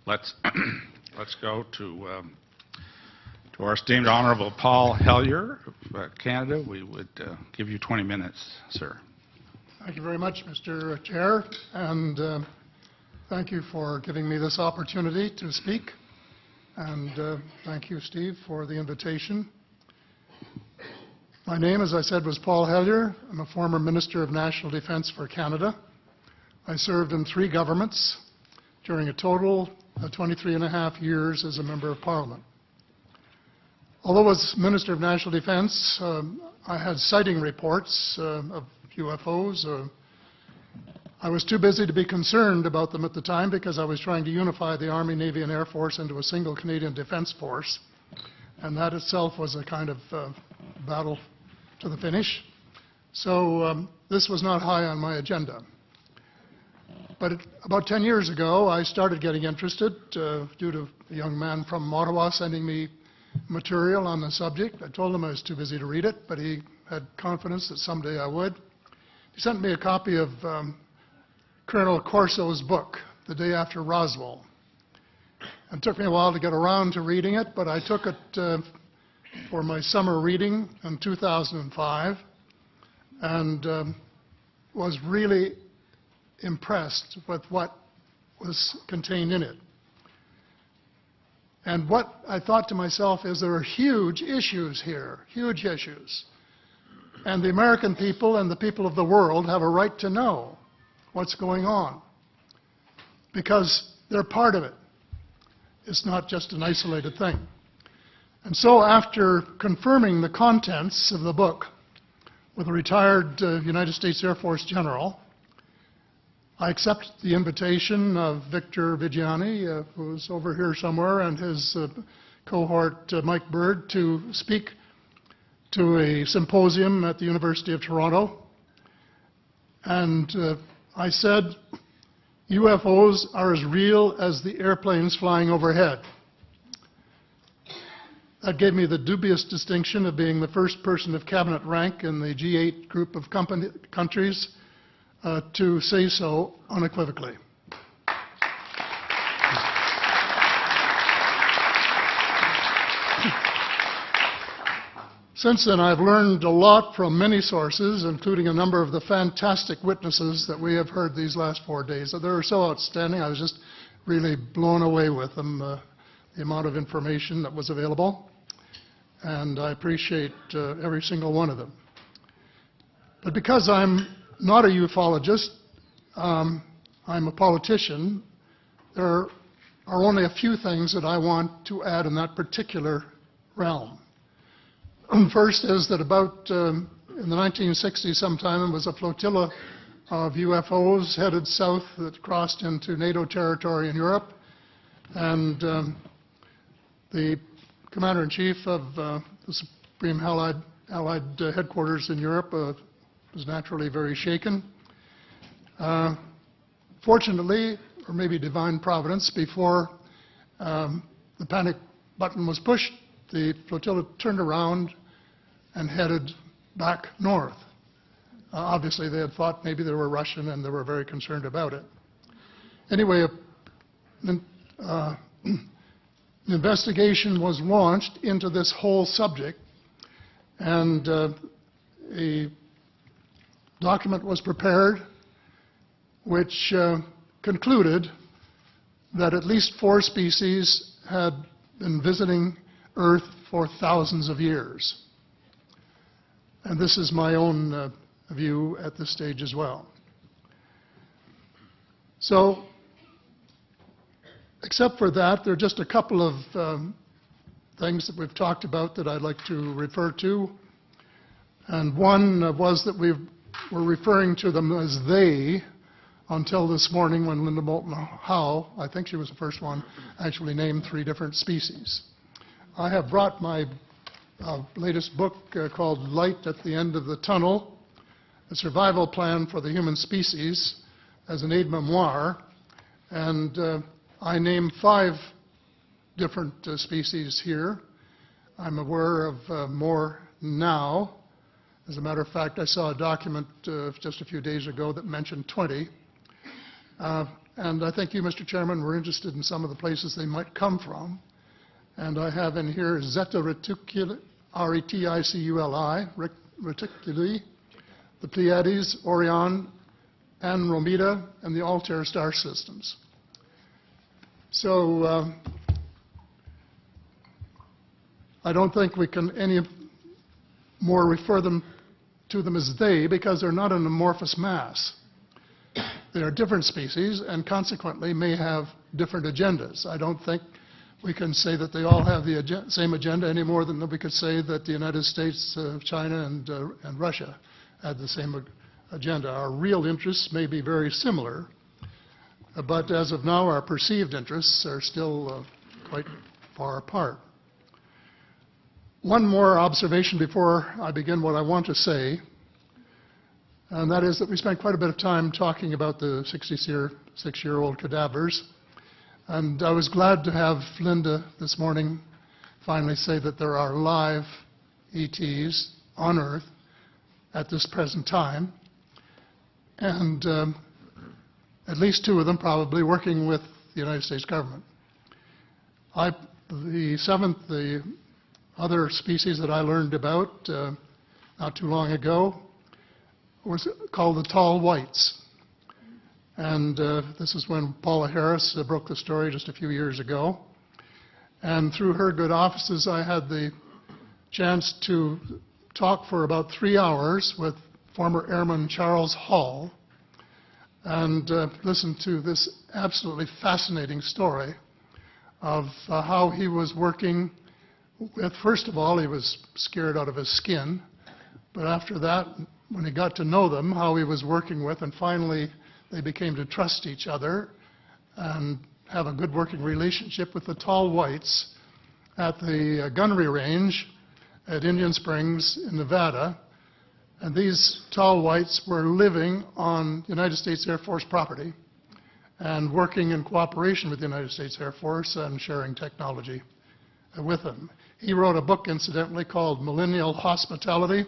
let's let's go to our esteemed Honourable Paul Hellyer of Canada. We would give you 20 minutes, sir. Thank you very much, Mr. Chair, and thank you for giving me this opportunity to speak. And thank you, Steve, for the invitation. My name, as I said, was Paul Hellyer. I'm a former Minister of National Defence for Canada. I served in 3 governments during a total of 23.5 years as a Member of Parliament. Although as Minister of National Defence, I had sighting reports of UFOs. I was too busy to be concerned about them at the time because I was trying to unify the Army, Navy and Air Force into a single Canadian Defence Force. And that itself was a kind of battle to the finish. So this was not high on my agenda. But about 10 years ago, I started getting interested due to a young man from Ottawa sending me material on the subject. I told him I was too busy to read it, but he had confidence that someday I would. He sent me a copy of Colonel Corso's book, The Day After Roswell. It took me a while to get around to reading it, but I took it for my summer reading in 2005 and was really impressed with what was contained in it. And what I thought to myself is there are huge issues here, huge issues. And the American people and the people of the world have a right to know what's going on because they're part of it. It's not just an isolated thing. And so after confirming the contents of the book with a retired United States Air Force general, I accepted the invitation of Victor Viggiani, who's over here somewhere, and his cohort, Mike Bird, to speak to a symposium at the University of Toronto. And I said, UFOs are as real as the airplanes flying overhead. That gave me the dubious distinction of being the first person of cabinet rank in the G8 group of countries to say so unequivocally. Since then, I've learned a lot from many sources, including a number of the fantastic witnesses that we have heard these last 4 days. They were so outstanding, I was just really blown away with them, the amount of information that was available. And I appreciate every single one of them. But because I'm not a ufologist, I'm a politician, there are only a few things that I want to add in that particular realm. First is that about in the 1960s sometime, there was a flotilla of UFOs headed south that crossed into NATO territory in Europe. And the Commander-in-Chief of the Supreme Allied Headquarters in Europe was naturally very shaken. Fortunately, or maybe divine providence, before the panic button was pushed, the flotilla turned around and headed back north. Obviously, they had thought maybe they were Russian and they were very concerned about it. Anyway, an investigation was launched into this whole subject, and a document was prepared which concluded that at least 4 species had been visiting Earth for thousands of years. And this is my own view at this stage as well. So, except for that, there are just a couple of things that we've talked about that I'd like to refer to. And one was that we were referring to them as they until this morning when Linda Moulton Howe, I think she was the first one, actually named 3 different species. I have brought my latest book called Light at the End of the Tunnel, A Survival Plan for the Human Species, as an aide-memoire, and I name 5 different species here. I'm aware of more now. As a matter of fact, I saw a document just a few days ago that mentioned 20. and I think you, Mr. Chairman, were interested in some of the places they might come from. And I have in here Zeta Reticuli, R-E-T-I-C-U-L-I, Reticuli, the Pleiades, Orion, Andromeda, and the Altair star systems. So I don't think we can any more refer to them as they, because they're not an amorphous mass. They are different species and consequently may have different agendas. I don't think we can say that they all have the same agenda any more than we could say that the United States, China, and Russia had the same agenda. Our real interests may be very similar, but as of now, our perceived interests are still quite far apart. One more observation before I begin what I want to say, and that is that we spent quite a bit of time talking about the 66-year-old cadavers. And I was glad to have Linda this morning finally say that there are live ETs on Earth at this present time, and at least 2 of them probably working with the United States government. The other species that I learned about not too long ago was called the tall whites. And this is when Paula Harris broke the story just a few years ago. And through her good offices, I had the chance to talk for about 3 hours with former Airman Charles Hall and listen to this absolutely fascinating story of how he was working with, first of all, he was scared out of his skin, but after that, when he got to know them, how he was working with, and finally they became to trust each other and have a good working relationship with the tall whites at the gunnery range at Indian Springs in Nevada. And these tall whites were living on United States Air Force property and working in cooperation with the United States Air Force and sharing technology with them. He wrote a book, incidentally, called Millennial Hospitality.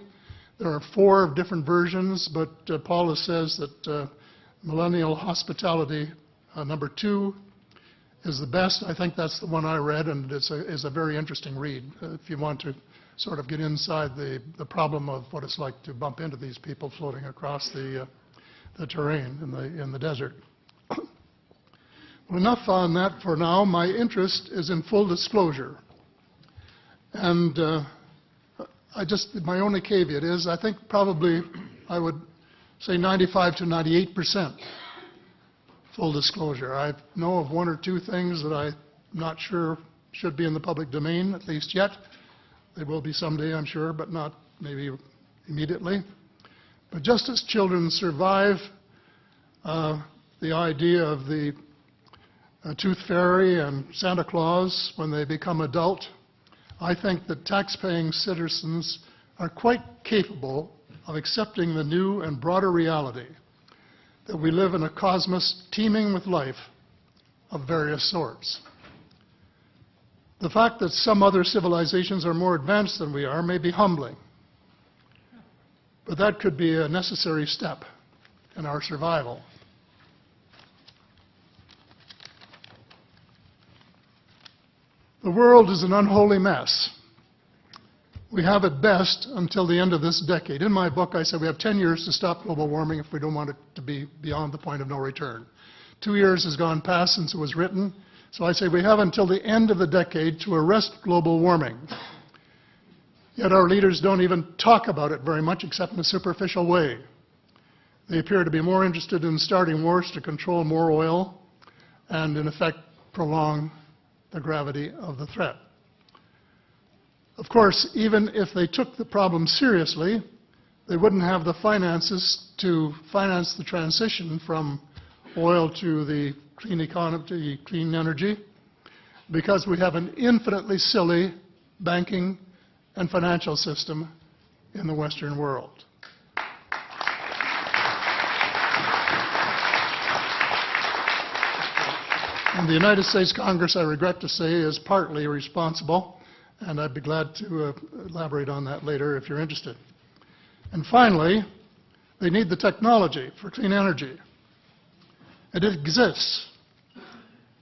There are 4 different versions, but Paula says that Millennial Hospitality number 2 is the best. I think that's the one I read, and it's a very interesting read if you want to sort of get inside the problem of what it's like to bump into these people floating across the terrain in the desert. Well, enough on that for now. My interest is in full disclosure. And my only caveat is I think probably I would say 95 to 98% full disclosure. I know of 1 or 2 things that I'm not sure should be in the public domain, at least yet. They will be someday, I'm sure, but not maybe immediately. But just as children survive the idea of the Tooth Fairy and Santa Claus when they become adult, I think that tax-paying citizens are quite capable of accepting the new and broader reality that we live in a cosmos teeming with life of various sorts. The fact that some other civilizations are more advanced than we are may be humbling, but that could be a necessary step in our survival. The world is an unholy mess. We have at best until the end of this decade. In my book, I said we have 10 years to stop global warming if we don't want it to be beyond the point of no return. 2 years has gone past since it was written, so I say we have until the end of the decade to arrest global warming. Yet our leaders don't even talk about it very much except in a superficial way. They appear to be more interested in starting wars to control more oil and, in effect, prolong the gravity of the threat. Of course, even if they took the problem seriously, they wouldn't have the finances to finance the transition from oil to the clean economy, to clean energy, because we have an infinitely silly banking and financial system in the Western world. And the United States Congress, I regret to say, is partly responsible, and I'd be glad to elaborate on that later if you're interested. And finally, they need the technology for clean energy. And it exists,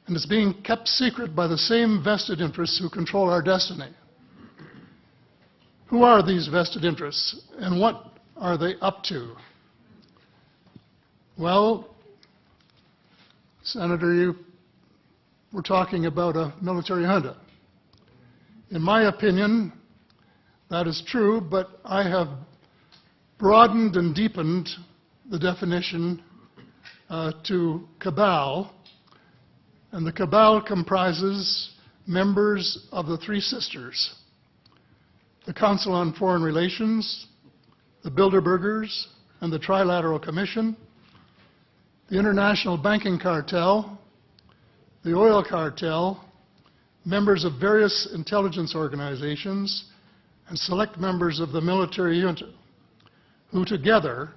and it's being kept secret by the same vested interests who control our destiny. Who are these vested interests, and what are they up to? Well, Senator, you were talking about a military junta. In my opinion, that is true, but I have broadened and deepened the definition to cabal, and the cabal comprises members of the Three Sisters: the Council on Foreign Relations, the Bilderbergers, and the Trilateral Commission, the International Banking Cartel, the Oil Cartel, members of various intelligence organizations, and select members of the military junta, who together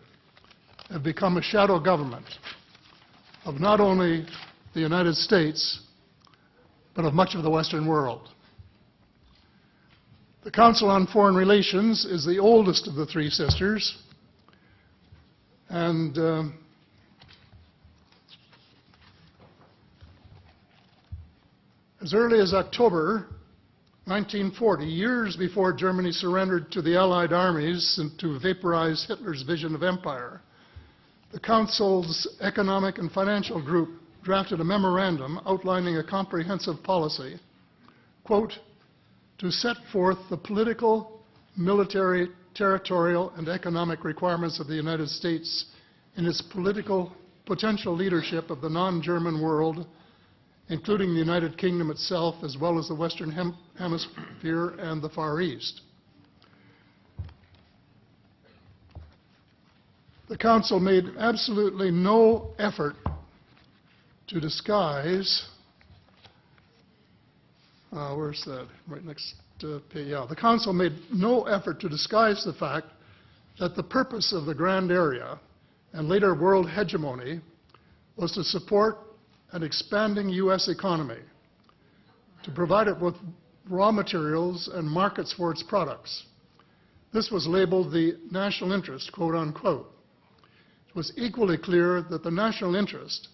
have become a shadow government of not only the United States, but of much of the Western world. The Council on Foreign Relations is the oldest of the Three Sisters, and as early as October 1940, years before Germany surrendered to the Allied armies and to vaporize Hitler's vision of empire, the Council's Economic and Financial Group drafted a memorandum outlining a comprehensive policy, quote, to set forth the political, military, territorial, and economic requirements of the United States in its political potential leadership of the non-German world, including the United Kingdom itself, as well as the Western Hemisphere and the Far East. The Council made absolutely no effort to disguise, where's that? Right next page, yeah. The Council made no effort to disguise the fact that the purpose of the Grand Area and later world hegemony was to support an expanding U.S. economy, to provide it with raw materials and markets for its products. This was labeled the national interest, quote unquote. It was equally clear that the national interest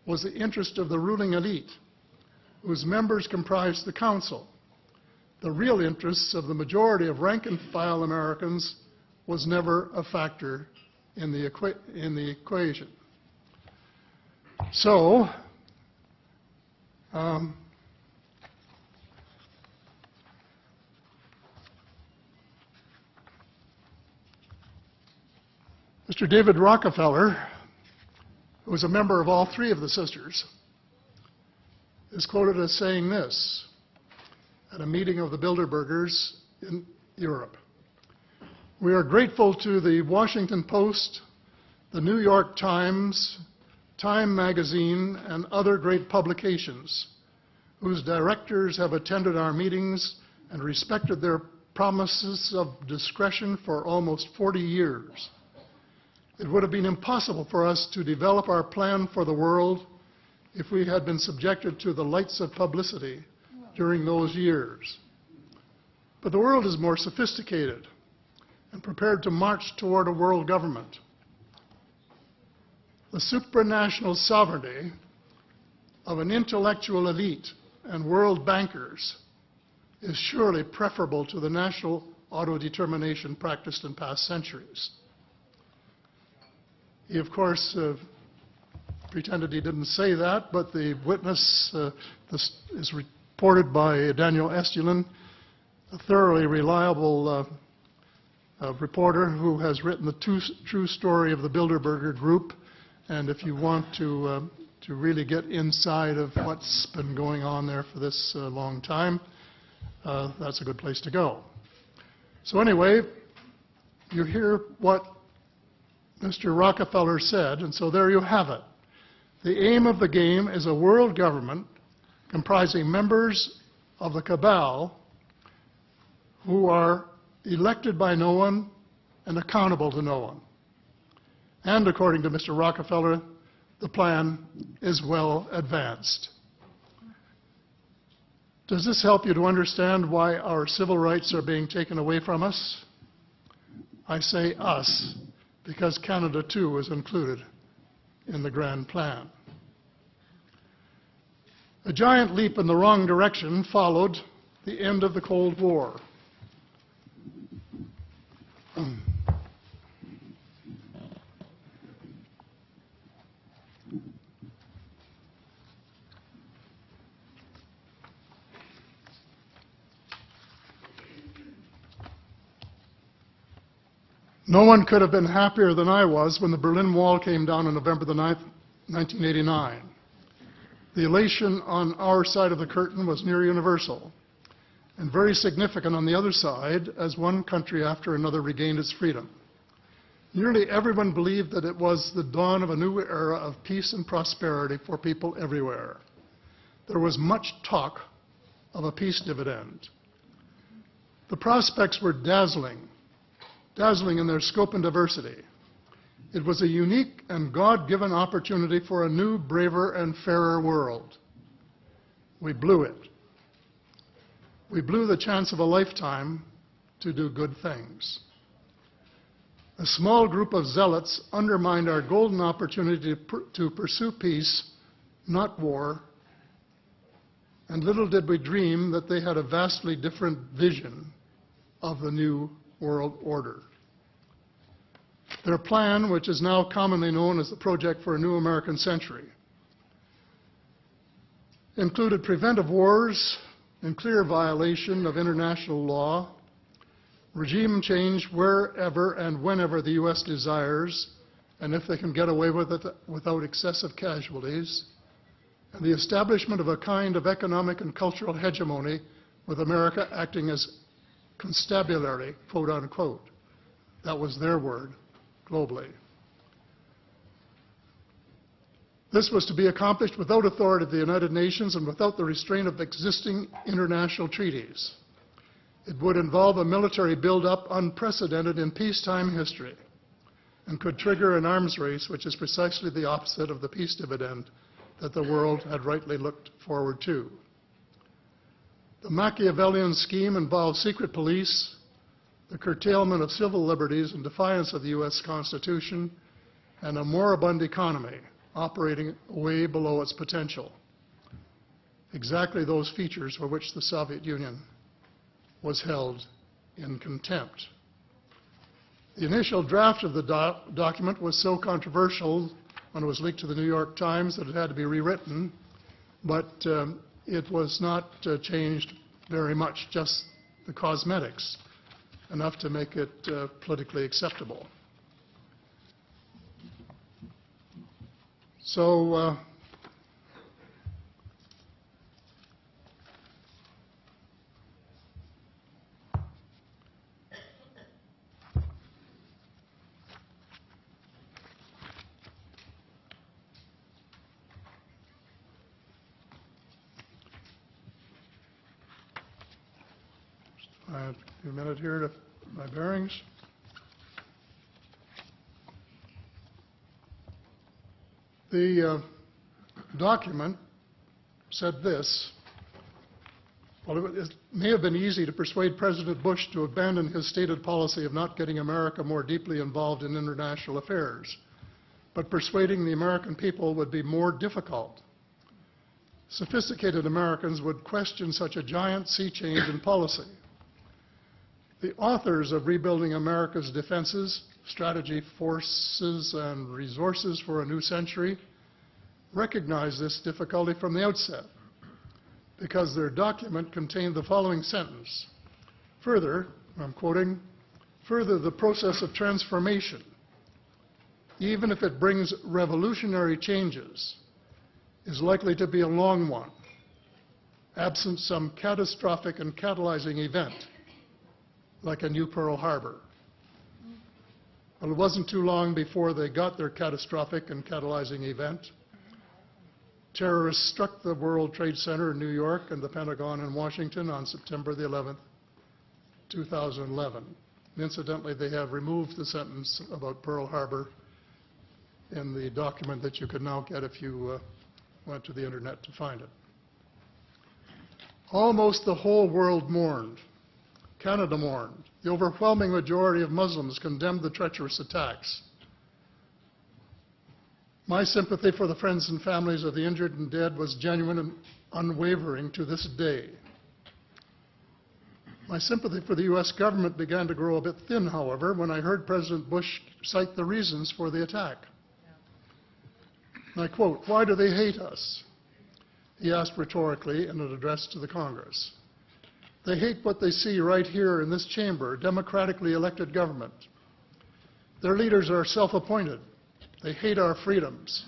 was the interest of the ruling elite, whose members comprised the Council. The real interests of the majority of rank-and-file Americans was never a factor in the equation. So, Mr. David Rockefeller, who was a member of all three of the sisters, is quoted as saying this at a meeting of the Bilderbergers in Europe. We are grateful to the Washington Post, the New York Times, Time magazine, and other great publications whose directors have attended our meetings and respected their promises of discretion for almost 40 years. It would have been impossible for us to develop our plan for the world if we had been subjected to the lights of publicity during those years. But the world is more sophisticated and prepared to march toward a world government. The supranational sovereignty of an intellectual elite and world bankers is surely preferable to the national autodetermination practiced in past centuries. He, of course, pretended he didn't say that, but the witness, this is reported by Daniel Estulin, a thoroughly reliable reporter who has written the true story of the Bilderberger Group. And if you want to really get inside of what's been going on there for this long time, that's a good place to go. So anyway, you hear what Mr. Rockefeller said, and so there you have it. The aim of the game is a world government comprising members of the cabal who are elected by no one and accountable to no one. And according to Mr. Rockefeller, the plan is well advanced. Does this help you to understand why our civil rights are being taken away from us? I say us, because Canada too is included in the grand plan. A giant leap in the wrong direction followed the end of the Cold War. No one could have been happier than I was when the Berlin Wall came down on November the 9th, 1989. The elation on our side of the curtain was near universal and very significant on the other side as one country after another regained its freedom. Nearly everyone believed that it was the dawn of a new era of peace and prosperity for people everywhere. There was much talk of a peace dividend. The prospects were dazzling in their scope and diversity. It was a unique and God-given opportunity for a new, braver, and fairer world. We blew it. We blew the chance of a lifetime to do good things. A small group of zealots undermined our golden opportunity to pursue peace, not war, and little did we dream that they had a vastly different vision of the new world order. Their plan, which is now commonly known as the Project for a New American Century, included preventive wars in clear violation of international law, regime change wherever and whenever the U.S. desires, and if they can get away with it without excessive casualties, and the establishment of a kind of economic and cultural hegemony with America acting as constabulary, quote unquote. That was their word, globally. This was to be accomplished without authority of the United Nations and without the restraint of existing international treaties. It would involve a military buildup unprecedented in peacetime history and could trigger an arms race, which is precisely the opposite of the peace dividend that the world had rightly looked forward to. The Machiavellian scheme involved secret police, the curtailment of civil liberties in defiance of the U.S. Constitution, and a moribund economy operating way below its potential. Exactly those features for which the Soviet Union was held in contempt. The initial draft of the document was so controversial when it was leaked to the New York Times that it had to be rewritten, but it was not changed very much, just the cosmetics, enough to make it politically acceptable. So I have a minute here to my bearings. The document said this: well, it may have been easy to persuade President Bush to abandon his stated policy of not getting America more deeply involved in international affairs, but persuading the American people would be more difficult. Sophisticated Americans would question such a giant sea change in policy. The authors of Rebuilding America's Defenses, Strategy, Forces, and Resources for a New Century recognized this difficulty from the outset because their document contained the following sentence: further, I'm quoting, further, the process of transformation, even if it brings revolutionary changes, is likely to be a long one, absent some catastrophic and catalyzing event, like a new Pearl Harbor. Well, it wasn't too long before they got their catastrophic and catalyzing event. Terrorists struck the World Trade Center in New York and the Pentagon in Washington on September the 11th, 2011. And incidentally, they have removed the sentence about Pearl Harbor in the document that you could now get if you went to the internet to find it. Almost the whole world mourned. Canada mourned. The overwhelming majority of Muslims condemned the treacherous attacks. My sympathy for the friends and families of the injured and dead was genuine, and unwavering to this day. My sympathy for the U.S. government began to grow a bit thin, however, when I heard President Bush cite the reasons for the attack. And I quote, "Why do they hate us?" he asked rhetorically in an address to the Congress. "They hate what they see right here in this chamber, democratically elected government. Their leaders are self-appointed. They hate our freedoms,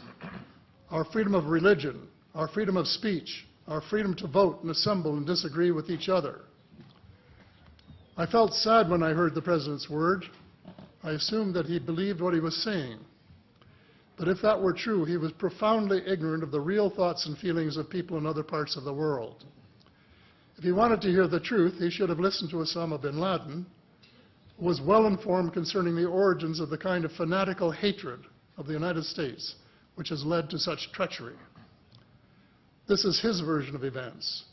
our freedom of religion, our freedom of speech, our freedom to vote and assemble and disagree with each other." I felt sad when I heard the President's word. I assumed that he believed what he was saying. But if that were true, he was profoundly ignorant of the real thoughts and feelings of people in other parts of the world. If he wanted to hear the truth, he should have listened to Osama bin Laden, who was well informed concerning the origins of the kind of fanatical hatred of the United States which has led to such treachery. This is his version of events.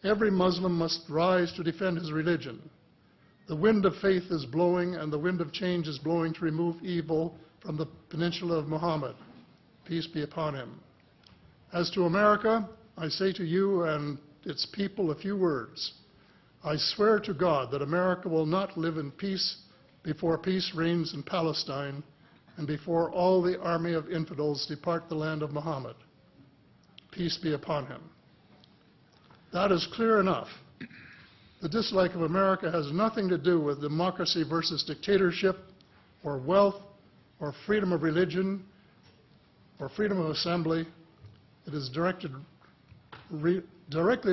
Every Muslim must rise to defend his religion. The wind of faith is blowing, and the wind of change is blowing to remove evil from the peninsula of Muhammad. Peace be upon him. As to America, I say to you and its people a few words. I swear to God that America will not live in peace before peace reigns in Palestine and before all the army of infidels depart the land of Muhammad. Peace be upon him. That is clear enough. The dislike of America has nothing to do with democracy versus dictatorship, or wealth, or freedom of religion, or freedom of assembly. It is directly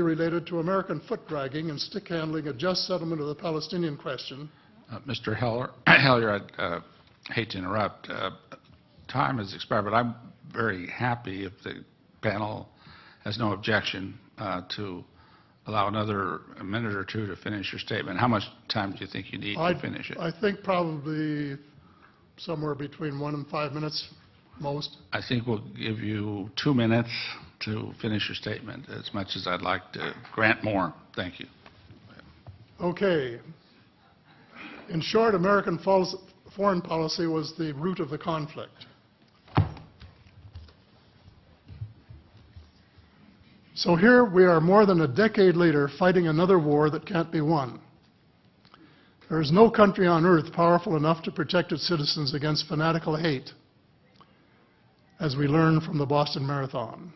related to American foot-dragging and stick-handling a just settlement of the Palestinian question. Mr. Heller, I'd hate to interrupt. Time has expired, but I'm very happy if the panel has no objection to allow another minute or two to finish your statement. How much time do you think you need to finish it? I think probably somewhere between 1 and 5 minutes, most. I think we'll give you 2 minutes to finish your statement, as much as I'd like to grant more. Thank you. Okay. In short, American foreign policy was the root of the conflict. So here we are more than a decade later fighting another war that can't be won. There is no country on earth powerful enough to protect its citizens against fanatical hate, as we learned from the Boston Marathon.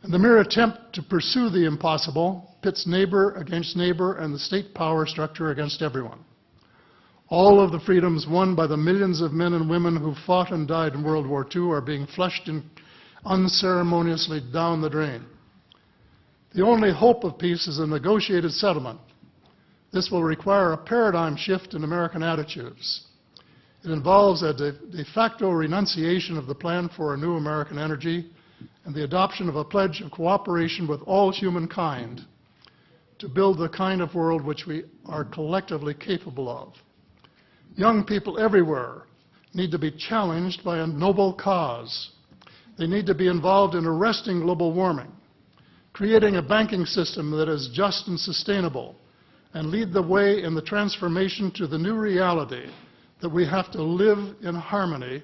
And the mere attempt to pursue the impossible pits neighbor against neighbor and the state power structure against everyone. All of the freedoms won by the millions of men and women who fought and died in World War II are being flushed unceremoniously down the drain. The only hope of peace is a negotiated settlement. This will require a paradigm shift in American attitudes. It involves a de facto renunciation of the plan for a new American energy and the adoption of a pledge of cooperation with all humankind to build the kind of world which we are collectively capable of. Young people everywhere need to be challenged by a noble cause. They need to be involved in arresting global warming, creating a banking system that is just and sustainable, and lead the way in the transformation to the new reality that we have to live in harmony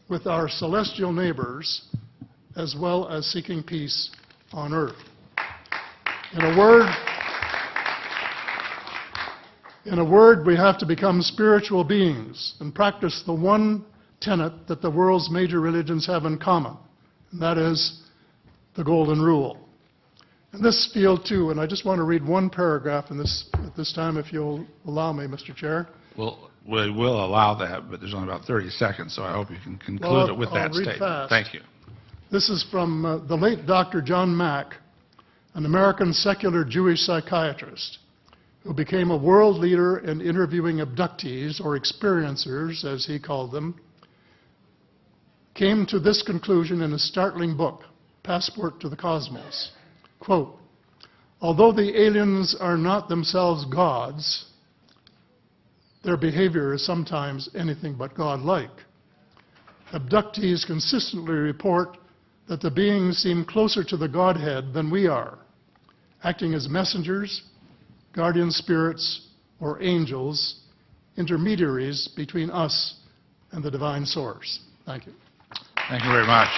with our celestial neighbors, as well as seeking peace on earth. In a word, we have to become spiritual beings and practice the one tenet that the world's major religions have in common, and that is the Golden Rule. In this field, too, and I just want to read one paragraph at this time, if you'll allow me, Mr. Chair. Well, we will allow that, but there's only about 30 seconds, so I hope you can conclude it with that statement. Fast. Thank you. This is from the late Dr. John Mack, an American secular Jewish psychiatrist who became a world leader in interviewing abductees, or experiencers, as he called them, came to this conclusion in a startling book, Passport to the Cosmos. Quote, although the aliens are not themselves gods, their behavior is sometimes anything but godlike. Abductees consistently report that the beings seem closer to the Godhead than we are, acting as messengers, guardian spirits, or angels, intermediaries between us and the divine source. Thank you. Thank you very much.